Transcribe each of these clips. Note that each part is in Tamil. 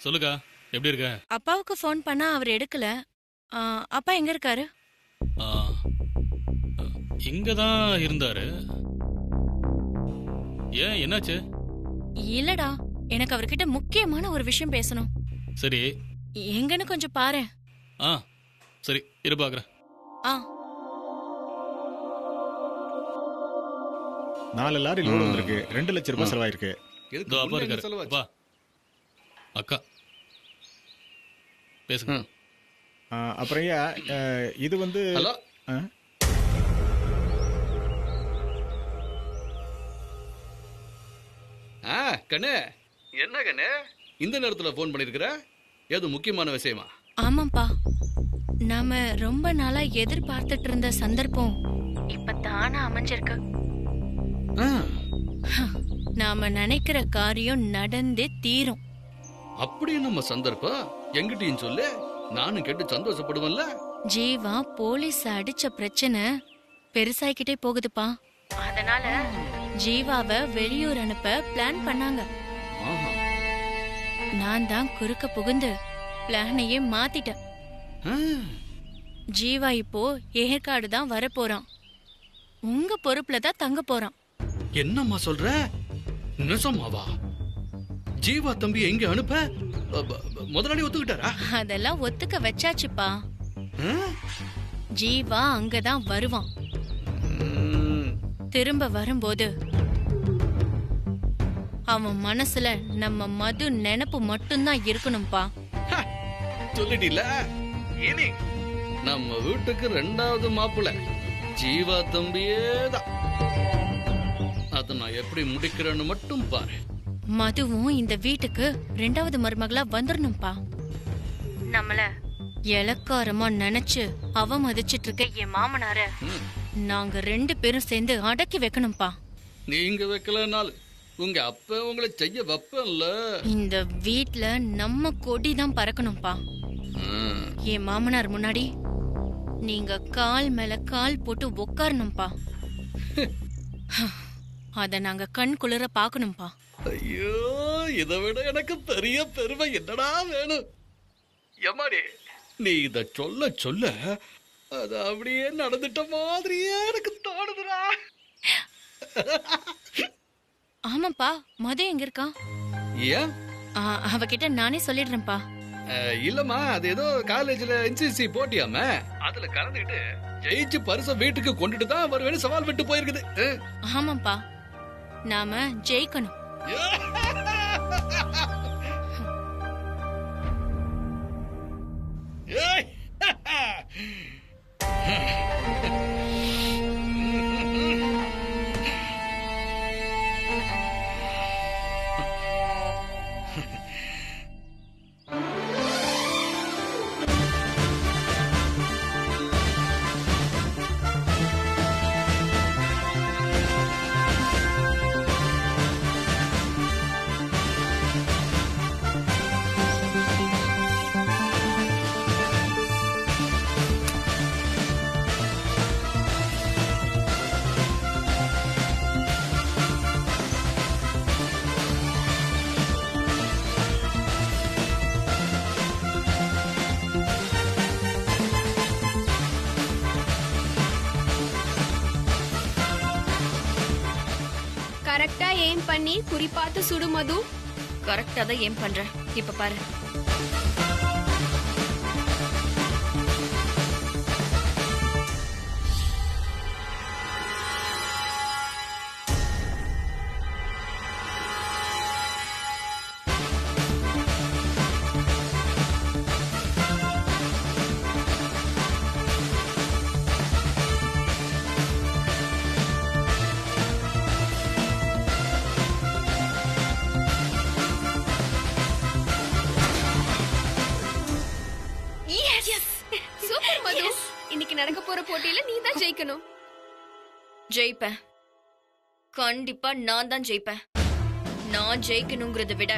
சொல்லுக்கா, எப்படி இருக்க? அப்பாவுக்கு ஃபோன் பண்ணா அவர் எடுக்கல. அப்பா எங்க இருக்காரு? ஆ, இங்க தான் இருந்தாரு. ஏன், என்னாச்சு? இல்லடா, எனக்கு அவர்கிட்ட முக்கியமான ஒரு விஷயம் பேசணும். சரி. எங்கன்னு கொஞ்சம் பாரேன். ஆ, சரி, இரு பார்க்குறேன். ஆ 4 லாரி லோடு வந்திருக்கு. 2 லட்சம் ரூபாய் செலவாயிருக்கு. இதோ அப்பா இருக்காரு. அப்பா, அக்கா பேசுங்க. அப்புறம் ஐயா, இது வந்து ஹலோ. கண்ணு, என்ன கண்ணு இந்த நேரத்துல போன் பண்ணிருக்கிற? ஏதோ முக்கியமான விஷயமா? ஆமாப்பா, நாம ரொம்ப நாளா எதிர்பார்த்துட்டு இருந்த சந்தர்ப்பம் இப்ப தானா அமைஞ்சிருக்கு. நாம நினைக்கிற காரியம் நடந்தே தீரும். அப்படி நம்ம சந்தர்ப்பம் எங்கிட்டயும் சொல்லு, நானும் கேட்டு சந்தோஷப்படுவேன்ல. ஜீவா போலீஸ் அடிச்ச பிரச்சனை பெருசாயிக்கிட்டே போகுதுப்பா. அதனால ஜீவாவை வெளியூர் அனுப்ப பிளான் பண்ணாங்க. ஆஹா. நான் தான் குறுக்க புகுந்து பிளானையே மாத்திட்டேன். ஆ. ஜீவா இப்போ ஏற்காடு தான் வரப்போறான். உங்க பொறுப்புல தான் தங்க போறான். என்னம்மா சொல்ற? நிஜமாவா? ஜீவா தம்பி எங்க அனுப்ப முதலாளி ஒத்துக்கிட்டாரா? அதெல்லாம் ஒத்துக்க வச்சாச்சுப்பா. ஆ? ஜீவா அங்கதான் வருவான். ம். திரும்ப வரும்போது அவன் மனசுல நம்ம மது நினைப்பு மட்டும்தான் இருக்கணும்பா. சொல்லிட்டீல, இனி நம்ம வீட்டுக்கு 2வது மாப்பிள்ள ஜீவா தம்பியே தான். அத நான் எப்படி முடிக்கிறேன்னு மட்டும் பாரு. மதுவும் இந்த வீட்டுக்கு 2வது மருமகளா வந்துடணும்பா. நம்மள இலக்காரமா நினைச்சு அவமதிச்சிட்டு இருக்க என் மாமனார நாங்க 2 பேரும் சேர்ந்து அடக்கி வைக்கணும்பா. நீங்க வைக்கலனாலும் உங்க அப்ப உங்களை செய்ய வைப்பேன்ல. இந்த வீட்ல நம்ம கொடி தான் பறக்கணும்பா. என் மாமனார் முன்னாடி நீங்க கால் மேல கால் போட்டு உட்காரணும்பா. அத நாங்க கண் குளிர பாக்கணும்பா. ஐயோ, இதை விட எனக்கு பெரிய பெருமை என்னடா வேணும்? எம்மாடி, நீ இத சொல்ல சொல்ல அது அப்படியே நடந்துட்ட மாதிரியே எனக்கு தோணுதுடா. ஆமாப்பா, மது எங்க இருக்கா? ஏன்? அவகிட்ட நானே சொல்லிடுறேன்ப்பா. இல்லம்மா, அது ஏதோ காலேஜ்ல என்சிசி போட்டியாம, அதுல கலந்துட்டு ஜெயிச்சு பரிச வீட்டுக்கு கொண்டுட்டு தான் வருவேன்னு சவால் விட்டு போயிருக்குது. ஆமாப்பா, நாம ஜெயிக்கணும். ஏய். கரெக்டா ஏம் பண்ணி குறிப்பாத்து சுடு மது. கரெக்டா தான் ஏம் பண்றேன். இப்ப பாரு. சூப்பர் மது. இன்னைக்கு நடக்க போற போட்டியில நீ தான் ஜெயிக்கணும். ஜெயிப்பேன். கண்டிப்பா நான் தான் ஜெயிப்பேன். நான் ஜெயிக்கணுங்கிறத விட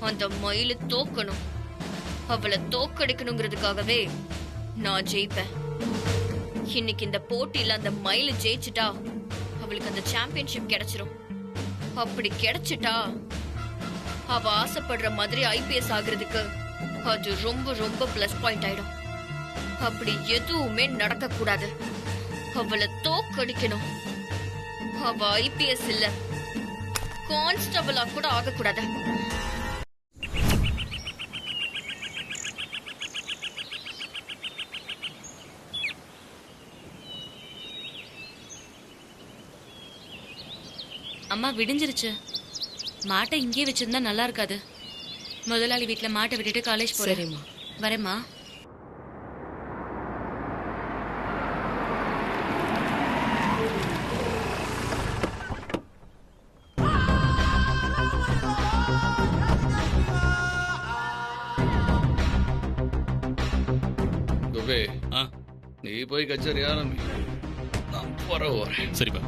அந்த மயில தோக்கணும். அவளை தோக்கடிக்கணுங்கிறதுக்காகவே நான் ஜெயிப்பேன். இன்னைக்கு இந்த போட்டியில அந்த மயில ஜெயிச்சுட்டா அவளுக்கு அந்த சாம்பியன்ஷிப் கிடைச்சிரும். அப்படி கிடைச்சிட்டா அவ ஆசைப்படுற மாதிரி ஐபிஎஸ் ஆகுறதுக்கு அது ரொம்ப ரொம்ப பிளஸ் பாயிண்ட் ஆயிடும். அப்படி எதுவுமே நடக்க கூடாது. அவளை தோக்கடிக்கணும். அவ ஐபிஎஸ் இல்ல, கான்ஸ்டபிளா கூட ஆகக்கூடாது. அம்மா விடிஞ்சிருச்சு. மாட்டை இங்கே வச்சிருந்தா நல்லா இருக்காது. முதலாளி வீட்டுல மாட்டை விட்டுட்டு காலேஜ் போறேன். வரேம்மா. துபே, ஆ நீ போய் கச்சேரி ஆரம்பி, நான் வரேன். சரிப்பா.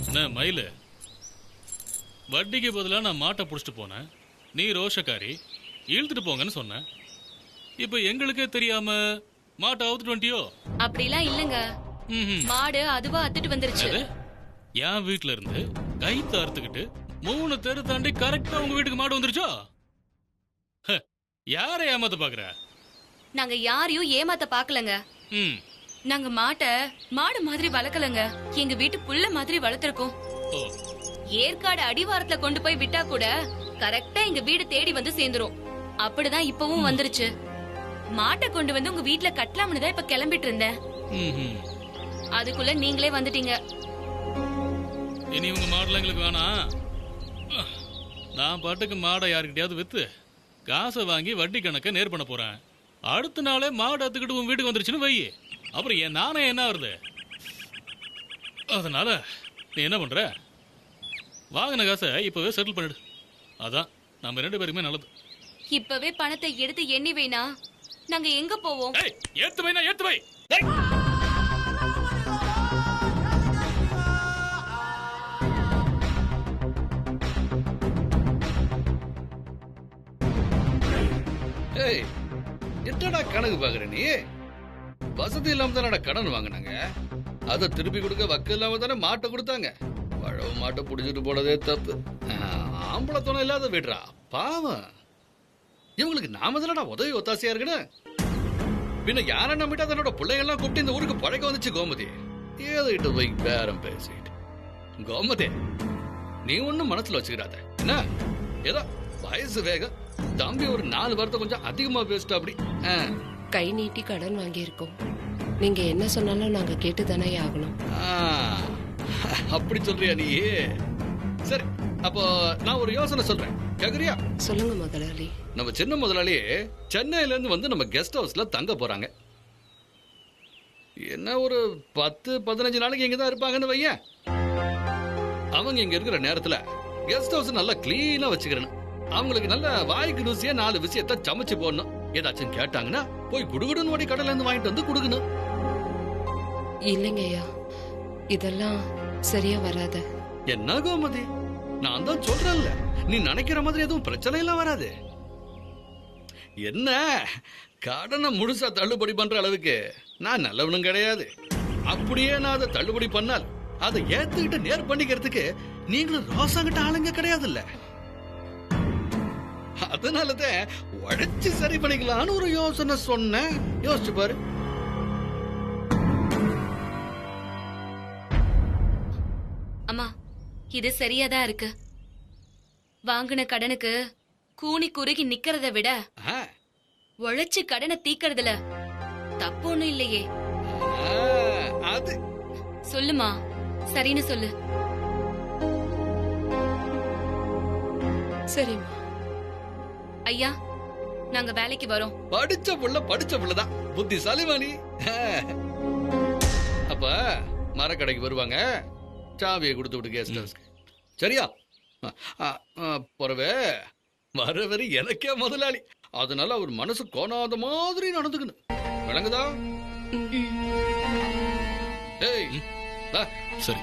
என்ன மயிலு, வட்டிக்கு பதிலா நான் மாட்டை புடிச்சிட்டு போனேன். நீ ரோஷக்காரி, இழுத்துட்டு போங்கன்னு சொன்னேன். இப்ப எங்களுக்கே தெரியாம மாட்டை அவுத்துட்டு வந்துட்டியோ? அப்படிலாம் இல்லங்க. மாடு அதுவா அத்துட்டு வந்துருச்சு. என் வீட்டுல இருந்து கைத்த அறுத்துக்கிட்டு 3 தெரு தாண்டி கரெக்டா உங்க வீட்டுக்கு மாடு வந்துருச்சோ? யாரை ஏமாத்த பாக்குற? நாங்க யாரையும் ஏமாத்த பாக்கலங்க. ம். நாங்க மாட்டை மாடு மாதிரி வளர்க்கலங்க. எங்க வீட்டு புள்ள மாதிரி வளர்த்திருக்கோம். ஓ. ஏற்காடு அடிவாரத்துல கொண்டு போய் விட்டா கூட கரெக்டா எங்க வீடு தேடி வந்து சேர்ந்துரும். அப்படிதான் இப்பவும் வந்துருச்சு. மாட்டை கொண்டு வந்து உங்க வீட்டுல கட்டலாம்னு தான் இப்ப கிளம்பிட்டு இருந்தேன். ம்ஹும். அதுக்குள்ள நீங்களே வந்துட்டீங்க. இனி உங்க மாடல எங்களுக்கு வேணாம். நான் பாட்டுக்கு மாடை யாருக்கிட்டையாவது வித்து காசை வாங்கி வட்டி கணக்க நேர் பண்ண போறேன். அடுத்த நாளே மாடு அத்துக்கிட்டு உன் வீட்டுக்கு வந்துருச்சுன்னு வை. அப்புறம் என் நானே என்ன வருது? அதனால நீ என்ன பண்ற? வாங்கின காசை இப்பவே செட்டில் பண்ணிடு. அதான் நம்ம 2 பேருக்குமே நல்லது. இப்பவே பணத்தை எடுத்து எண்ணி வைனா நாங்க எங்க போவோம்? ஏத்து வைனா ஏத்து வை. ஏய், என்னடா கணக்கு பாக்குற நீ? வசதி இல்லாம தானடா கடன் வாங்கினாங்க. அதை திருப்பி கொடுக்க வக்கு இல்லாம தானே மாட்டை கொடுத்தாங்க. பழவ மாட்டை புடிச்சிட்டு போனதே தப்பு. ஆம்பளை துணை இல்லாத விடுறா பாவம். இவங்களுக்கு நாம தானடா உதவி ஒத்தாசையா இருக்கணும். பின்ன யாரை நம்பிட்டா தன்னோட பிள்ளைகள்லாம் கூப்பிட்டு இந்த ஊருக்கு பழக்க வந்துச்சு கோமதி. ஏதோ போய் பேரம் பேசிட்டு கோமதி, நீ ஒன்னும் மனசுல வச்சுக்கிறாத என்ன? ஏதோ வயசு வேகம் தம்பி ஒரு 4 வாரத்தை கொஞ்சம் அதிகமா பேசிட்டா அப்படி. கை நீட்டி கடன் வாங்கியிருக்கோம். நீங்க என்ன சொன்னாலும் நாங்க கேட்டுதானே ஆகணும். அப்படி சொல்றியா நீ? சரி, அப்போ நான் ஒரு யோசனை சொல்றேன், கேக்குறியா? சொல்லுங்க முதலாளி. நம்ம சின்ன முதலாளி சென்னையில இருந்து வந்து நம்ம கெஸ்ட் ஹவுஸ்ல தங்க போறாங்க. என்ன ஒரு 10-15 நாளைக்கு இங்கதான் இருப்பாங்கன்னு வையேன். அவங்க இங்க இருக்கிற நேரத்துல கெஸ்ட் ஹவுஸ் நல்லா கிளீனா வச்சுக்கிறேன். அவங்களுக்கு நல்ல வாய்க்கு ருசியா 4 விஷயத்த சமைச்சு போடணும். ஏதாச்சும் கேட்டாங்கன்னா போய் குடுகுடுன்னு ஓடி கடையில இருந்து வாங்கிட்டு வந்து குடுக்கணும். இல்லைங்க ஐயா, இதெல்லாம் சரியா வராது. என்ன கோமதி, நான் தான் சொல்றேன்ல, நீ நினைக்கிற மாதிரி எதுவும் பிரச்சனை எல்லாம் வராது. என்ன கடனை முழுசா தள்ளுபடி பண்ற அளவுக்கு நான் நல்லவனும் கிடையாது. அப்படியே நான் அதை தள்ளுபடி பண்ணால் அதை ஏத்துக்கிட்டு நேர் பண்ணிக்கிறதுக்கு நீங்களும் ரோசாங்கிட்ட ஆளுங்க கிடையாது இல்ல. அதனாலதான் உழைச்சு சரி பண்ணிக்கலான்னு ஒரு யோசனை சொன்னேன். யோசிச்சு பாரு. அம்மா, இது சரியாதான் இருக்கு. வாங்கின கடனுக்கு கூனி குறுகி நிக்கிறத விட உழைச்சு கடனை தீக்கிறதுல தப்பு ஒண்ணும் இல்லையே. அது சொல்லுமா, சரின்னு சொல்லு. சரிம்மா. ஐயா, நாங்க வேலைக்கு வரோம். படிச்ச புள்ளதான் புத்திசாலிவாணி. அப்ப மரக்கடைக்கு வருவாங்க, சாவியை கொடுத்து விட்டு கெஸ்ட் ஹவுஸ்க்கு. சரியா? பிறவே வரவரை எனக்கே முதலாளி. அதனால அவர் மனசு கோணாத மாதிரி நடந்துக்கணும். விளங்குதா? ஏய், சரி.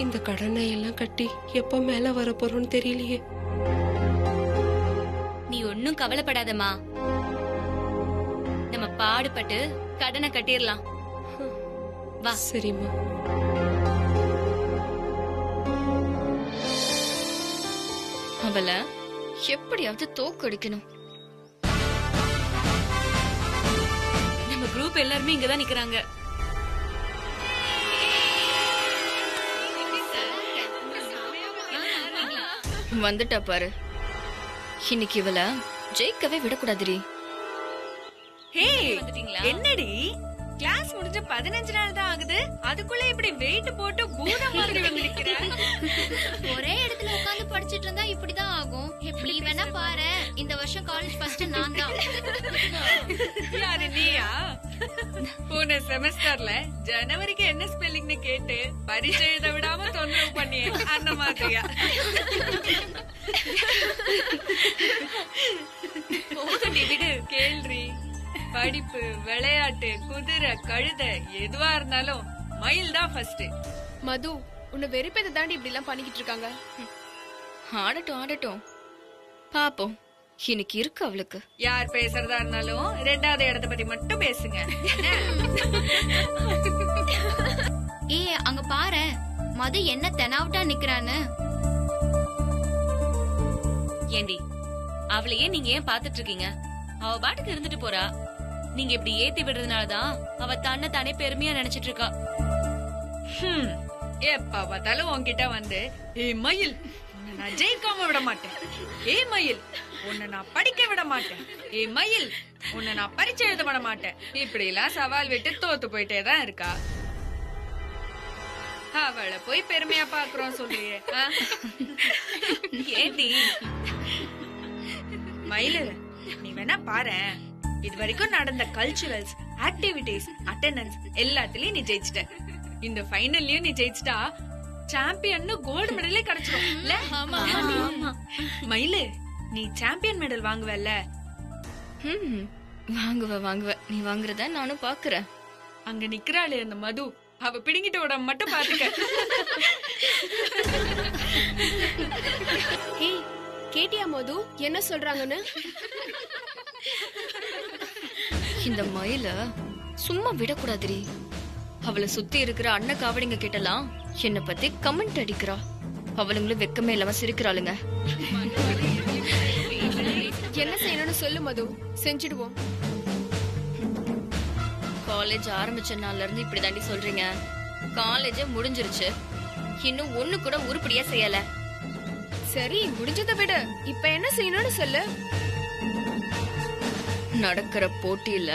இந்த கடனை எல்லாம் கட்டி எப்ப மேல வர போறோம்னு தெரியலையே. நீ ஒன்னும் கவலைப்படாதம்மா. நம்ம பாடுபட்டு கடனை கட்டிடலாம். வா. சரிம்மா. அவளை எப்படியாவது தோக்கடிக்கணும். நம்ம குரூப் எல்லாருமே இங்கதான் நிக்கிறாங்க. வந்துட்டா பாரு. இன்னைக்கு இவள ஜெயிக்கவே விடக்கூடாதுரி. என்னடி கிளாஸ் முடிஞ்ச 15 நாள் தான் ஆகுது, அதுக்குள்ள இப்படி வெயிட் போட்டு பூதம் மாதிரி வந்து நிக்கிற? ஒரே இடத்துல உட்கார்ந்து படிச்சிட்டு இருந்தா இப்படிதான் ஆகும். நீ வேணா பாரு, இந்த வருஷம் காலேஜ் ஃபர்ஸ்ட் நான் தான். யாரு நீயா? போன செமஸ்டர்ல ஜனவரிக்கு என்ன ஸ்பெல்லிங்னு கேட்டு பரீட்சை எழுத விடாம தொந்தரவு பண்ணியே, அந்த மாதிரியா? போதுடி விடு. கேள்றி, படிப்பு, விளையாட்டு, குதிரை, கழுதை எதுவா இருந்தாலும் மயில் தான் ஃபர்ஸ்ட். மது, உன்னை வெறுப்பதை தாண்டி இப்படி எல்லாம் பண்ணிக்கிட்டு இருக்காங்க. ஆடட்டும் ஆடட்டும், பாப்போம் இன்னைக்கு இருக்கு அவளுக்கு. யார் பேசுறதா இருந்தாலும் 2வது இடத்தை பத்தி மட்டும் பேசுங்க. ஏ அங்க பாரு, மது என்ன தெனாவட்டா நிக்கிறான்னு. ஏண்டி, அவளையே நீங்க ஏன் பாத்துட்டு இருக்கீங்க? அவ பாட்டுக்கு இருந்துட்டு போறா. நீங்க இப்படி ஏத்தி விடுறதுனாலதான் அவ தன்னை தானே பெருமையா நினைச்சிட்டு இருக்கா. எப்ப பார்த்தாலும் உன்கிட்ட வந்து, ஏ மயில் உன்னை நான் ஜெயிக்காம விட மாட்டேன், ஏ மயில் உன்னை நான் படிக்க விட மாட்டேன், ஏ மயில் உன்னை நான் பரீட்சை எழுத விட மாட்டேன், இப்படி எல்லாம் சவால் விட்டு தோத்து போயிட்டே தான் இருக்கா. அவளை போய் பெருமையா பாக்குறோம் சொல்றியே. ஏண்டி மயிலு, நீ வேணா பாரு, இது வரைக்கும் நடந்த கல்ச்சுரல்ஸ், ஆக்டிவிட்டிஸ், அட்டெண்டன்ஸ் எல்லாத்துலயும் நீ ஜெயிச்சிட்ட. இந்த ஃபைனல்லயும் நீ ஜெயிச்சிட்டா சாம்பியன் கோல்டு மெடலே கிடைச்சிடும் இல்ல? மயிலு, நீ சாம்பியன் மெடல் வாங்குவல்ல? வாங்குவ. நீ வாங்குறத நானும் பாக்குறேன். அங்க நிக்கிறாளே அந்த மது, அவ பிடிங்கிட்டு விட மட்டும் பாத்துக்க. ஏய், கேட்டியா மது என்ன சொல்றாங்கன்னு? இந்த மயில சும்மா விடக்கூடாதுரி. அவளை சுத்தி இருக்கிற அண்ணன் காவடிங்க கிட்டலாம் என்ன பத்தி கமெண்ட் அடிக்கிறா. அவளுங்களும் வெக்கமே இல்லாம சிரிக்கிறாளுங்க. என்ன செய்யணும்னு சொல்லு மது, செஞ்சிடுவோம். காலேஜ் ஆரம்பிச்ச நாள்ல இருந்து இப்படி தாண்டி சொல்றீங்க. காலேஜே முடிஞ்சிருச்சு, இன்னும் ஒண்ணு கூட உருப்படியா செய்யல. சரி, முடிஞ்சதை விடு. இப்ப என்ன செய்யணும்னு சொல்லு. நடக்கிற போட்டியில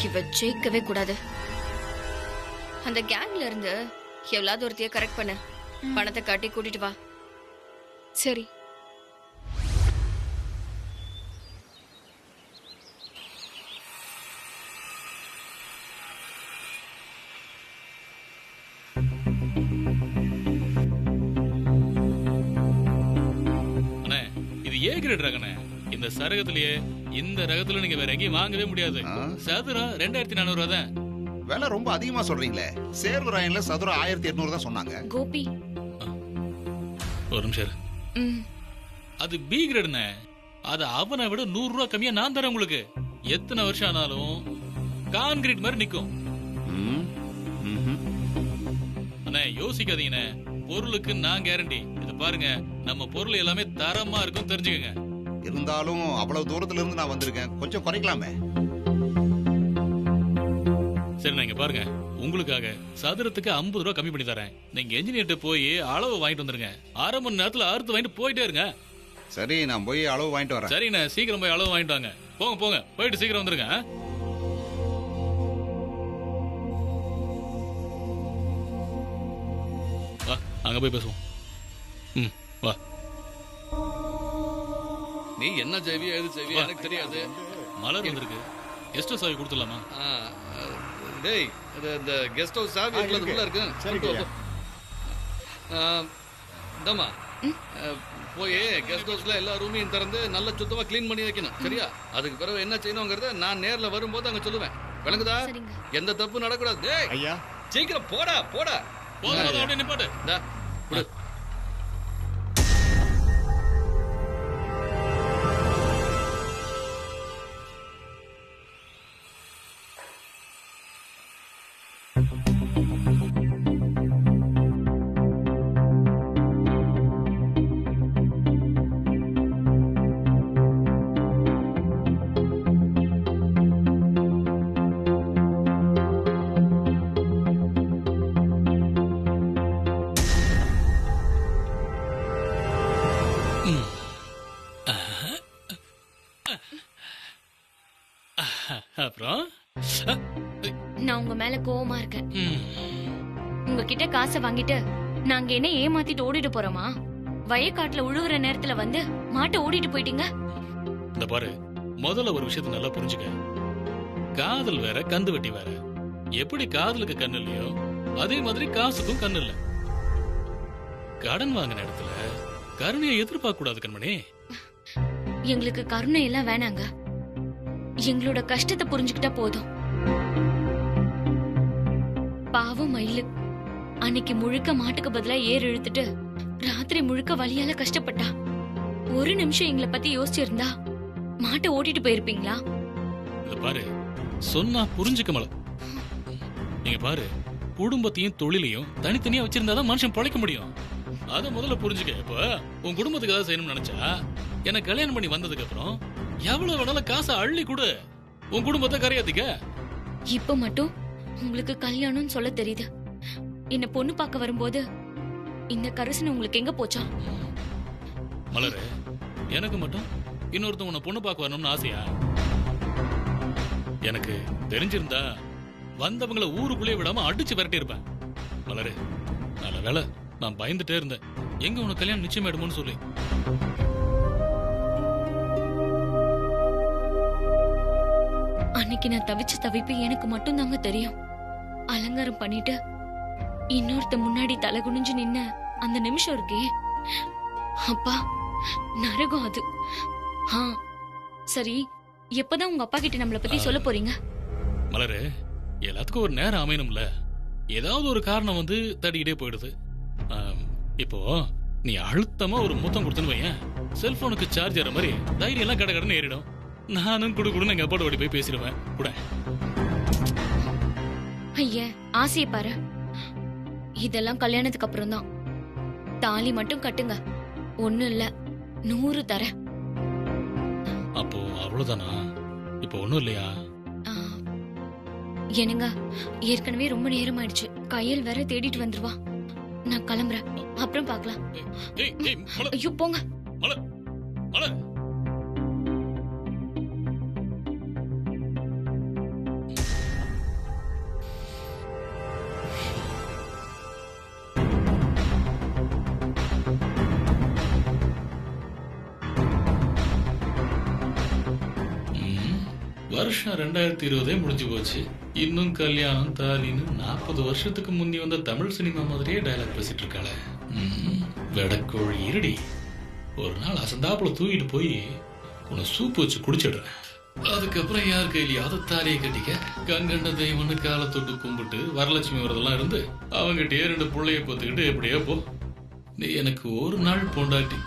இவ ஜெயிக்கவே கூடாது. அந்த கேங்ல இருந்து எவ்வளவு ஒருத்தைய கரெக்ட் பண்ண, பணத்தை காட்டி கூட்டிட்டு வா. சரி. அண்ணே, இது ஏ கிரேட் ரகண்ணே. இந்த சரகத்திலேயே இந்த ரகத்துல நீங்க வேற எங்கேயும் வாங்கவே முடியாது. சதுரம் 2400 ரூபா தான். விலை ரொம்ப அதிகமா சொல்றீங்களே. சேர்வராயன்ல சதுரம் 1800 தான் சொன்னாங்க. கோபி, ஒரு நிமிஷம். அது பி கிரேட்ண்ணே. அது அவனை விட 100 ரூபா கம்மியா நான் தரேன் உங்களுக்கு. எத்தனை வருஷம் ஆனாலும் கான்கிரீட் மாதிரி நிக்கும். அண்ணே, யோசிக்காதீங்கண்ணே. பொருளுக்கு நான் கேரண்டி. இது பாருங்க, நம்ம பொருள் எல்லாமே தரமா இருக்கும், தெரிஞ்சுக்கங்க. இருந்தாலும் அவ்வளவு தூரத்துல இருந்து நான் வந்திருக்கேன், கொஞ்சம் குறைக்கலாமே. சரி, நீங்க பாருங்க, உங்களுக்காக சதுரத்துக்கு 50 ரூபா கம்மி பண்ணி தரேன். நீங்க என்ஜினியர்ட்ட போய் அளவு வாங்கிட்டு வந்துருங்க. 1/2 மணி நேரத்துல அறுத்து வாங்கிட்டு போயிட்டே இருங்க. சரி, நான் போய் அளவு வாங்கிட்டு வரேன். சரிண்ணே, சீக்கிரம் போய் அளவு வாங்கிட்டு வாங்க. போங்க போங்க, போயிட்டு சீக்கிரம் வந்துருங்க. வா, அங்க போய் பேசுவோம். வா. நீ என்ன செய்வியோ எது செய்வியோ எனக்கு தெரியாது. மலர் வந்திருக்கு. கெஸ்ட் ஹவுஸ் சாவி கொடுத்துடலாமா? டேய், இந்த கெஸ்ட் ஹவுஸ் சாவி உள்ள இருக்கு. இந்தம்மா, போய் கெஸ்ட் ஹவுஸ்ல எல்லா ரூமையும் திறந்து நல்லா சுத்தமா கிளீன் பண்ணி வைக்கணும், சரியா? அதுக்கு பிறகு என்ன செய்யணுங்கிறத நான் நேர்ல வரும்போது அங்க சொல்லுவேன். விளங்குதா? எந்த தப்பு நடக்கூடாது. டேய் ஐயா, சீக்கிரம் போடா போடா. போதும் அப்படியே நிப்பாட்டு. இந்தா, கொடு. அப்புறம் நான் உங்க மேல கோவமா இருக்கேன். ம், உங்ககிட்ட காசை வாங்கிட்டு நாங்க என்ன ஏமாத்திட்டு ஓடிட்டு போறோமா? வயக்காட்டுல உழுவுற நேரத்துல வந்து மாட்டை ஓடிட்டு போயிட்டீங்க. இந்த பாரு, முதல்ல ஒரு விஷயத்தை நல்லா புரிஞ்சுக்க. காதல் வேற, கந்து வெட்டி வேற. எப்படி காதலுக்கு கண்ணு இல்லையோ அதே மாதிரி காசுக்கும் கண்ணு இல்ல. கடன் வாங்கின இடத்துல கருணையை எதிர்பார்க்க கூடாது கண்மணி. எங்களுக்கு கருணை எல்லாம் வேணாங்க. எங்களோட கஷ்டத்தை புரிஞ்சுக்கிட்டா போதும். பாவம் மயிலு அன்னைக்கு முழுக்க மாட்டுக்கு பதிலா ஏர் இழுத்துட்டு ராத்திரி முழுக்க வலியால கஷ்டப்பட்டா. ஒரு நிமிஷம் எங்களை பத்தி யோசிச்சிருந்தா மாட்டை ஓட்டிட்டு போயிருப்பீங்களா? இத பாரு, சொன்னா புரிஞ்சுக்க மல. நீங்க பாரு, குடும்பத்தையும் தொழிலையும் தனித்தனியா வச்சிருந்தாதான் மனுஷன் பொழைக்க முடியும். அத முதல்ல புரிஞ்சுக்க. இப்ப உன் குடும்பத்துக்கு ஏதாவது செய்யணும்னு நினைச்சா எனக்கு கல்யாணம் பண்ணி வந்ததுக்கு அப்புறம் எவ்வளவு வேணாலும் காசை அள்ளி கொடு, உன் குடும்பத்தை கரையாதிக்க. இப்ப மட்டும் உங்களுக்கு கல்யாணம்னு சொல்ல தெரியுது. என்ன பொண்ணு பார்க்க வரும்போது இந்த கரிசனை உங்களுக்கு எங்க போச்சா? மலரு, எனக்கு மட்டும் இன்னொருத்தன் உன்னை பொண்ணு பார்க்க வரணும்னு ஆசையா? எனக்கு தெரிஞ்சிருந்தா வந்தவங்களை ஊருக்குள்ளே விடாம அடிச்சு விரட்டி இருப்பேன். மலரு, நல்ல வேலை நான் பயந்துட்டே இருந்தேன். எங்க உனக்கு கல்யாணம் நிச்சயமாயிடுமோன்னு சொல்லி. அன்னைக்கு நான் தவிச்ச தவிப்பு எனக்கு மட்டும் தாங்க தெரியும். அலங்காரம் பண்ணிட்டு இன்னொருத்த முன்னாடி தலை குனிஞ்சு நின்ன அந்த நிமிஷம் இருக்கே, அப்பா நரகம் அது. சரி, எப்பதான் உங்க அப்பா கிட்ட நம்மள பத்தி சொல்ல போறீங்க? மலரு, எல்லாத்துக்கும் ஒரு நேரம் அமையணும்ல. ஏதாவது ஒரு காரணம் வந்து தடிக்கிட்டே போயிடுது. இப்போ நீ அழுத்தமா ஒரு முத்தம் கொடுத்துன்னு வையேன், செல்போனுக்கு சார்ஜ் ஏற மாதிரி தைரியம் எல்லாம் கடன்னு ஏறிடும். நானும் குடுன்னு எங்க அப்பாவோட ஓடி போய் பேசிடுவேன் கூட. ஐயா, ஆசையை பாரு. இதெல்லாம் கல்யாணத்துக்கு அப்புறம் தான். தாலி மட்டும் கட்டுங்க, ஒண்ணு இல்ல 100 தரேன். அப்போ அவ்வளவுதானா? இப்போ ஒண்ணும் இல்லையா? என்னங்க, ஏற்கனவே ரொம்ப நேரம் ஆயிடுச்சு. கையல் வேற தேடிட்டு வந்துருவா. நான் கிளம்புறேன், அப்புறம் பார்க்கலாம். ஐயோ போங்க. வருஷம் 2020 முடிஞ்சு போச்சு. இன்னும் கல்யாணம் தாலின்னு 40 வருஷத்துக்கு முந்தி வந்த தமிழ் சினிமா மாதிரியே டயலாக் பேசிட்டு இருக்காள. வெடக்கோழி இருடி. ஒரு நாள் அசந்தாப்புல தூக்கிட்டு போய் உன்னை சூப்பு வச்சு குடிச்சிடுறேன். அதுக்கப்புறம் யார் கையிலையாவது தாலியை கட்டிக்க கண்கண்ட தெய்வம்னு காலை தொட்டு கும்பிட்டு வரலட்சுமி வரதெல்லாம் இருந்து அவங்கிட்டயே 2 பிள்ளைய கொத்துக்கிட்டு எப்படியோ போ. நீ எனக்கு ஒரு நாள் பொண்டாட்டி,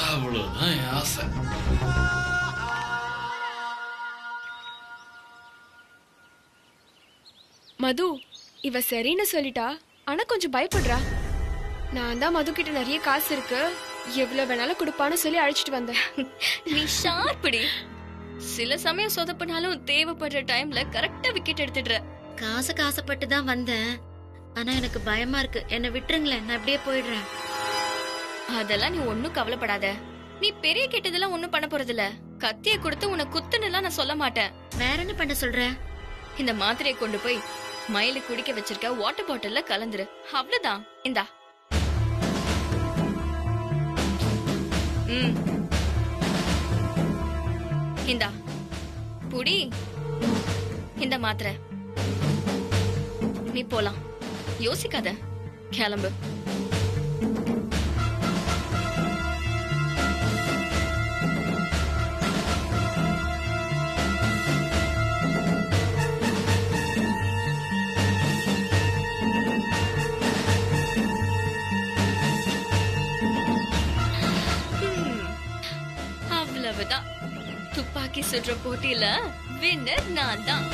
அவ்வளவுதான் என் ஆசை. மது, இவ சரின்னு சொல்லிட்டா, ஆனா கொஞ்சம் பயப்படுறா. நான் தான் மது கிட்ட நிறைய காசு இருக்கு, எவ்வளவு வேணாலும் கொடுப்பான்னு சொல்லி அழைச்சிட்டு வந்தேன். நீ ஷார்ப்படி. சில சமயம் சொதப்பினாலும் தேவைப்படுற டைம்ல கரெக்டா விக்கெட் எடுத்துடுற. காசுக்கு ஆசைப்பட்டு தான் வந்தேன், ஆனா எனக்கு பயமா இருக்கு. என்ன விட்டுருங்களேன், நான் அப்படியே போயிடுறேன். அதெல்லாம் நீ ஒன்னும் கவலைப்படாத. நீ பெரிய கெட்டதெல்லாம் ஒண்ணும் பண்ண போறது இல்ல. கத்திய கொடுத்து உன்னை குத்துன்னு நான் சொல்ல மாட்டேன். வேற என்ன பண்ண சொல்ற? இந்த மாத்திரையை கொண்டு போய் மயிலு குடிக்க வச்சிருக்க வாட்டர் பாட்டில்ல கலந்துரு. அவ்வளவுதான். இந்தா. இந்தா புடி. இந்த மாத்திரை. நீ போலாம், யோசிக்காத, கிளம்பு. துப்பாக்கி சுடுற போட்டியில வின்னர் நான் தான்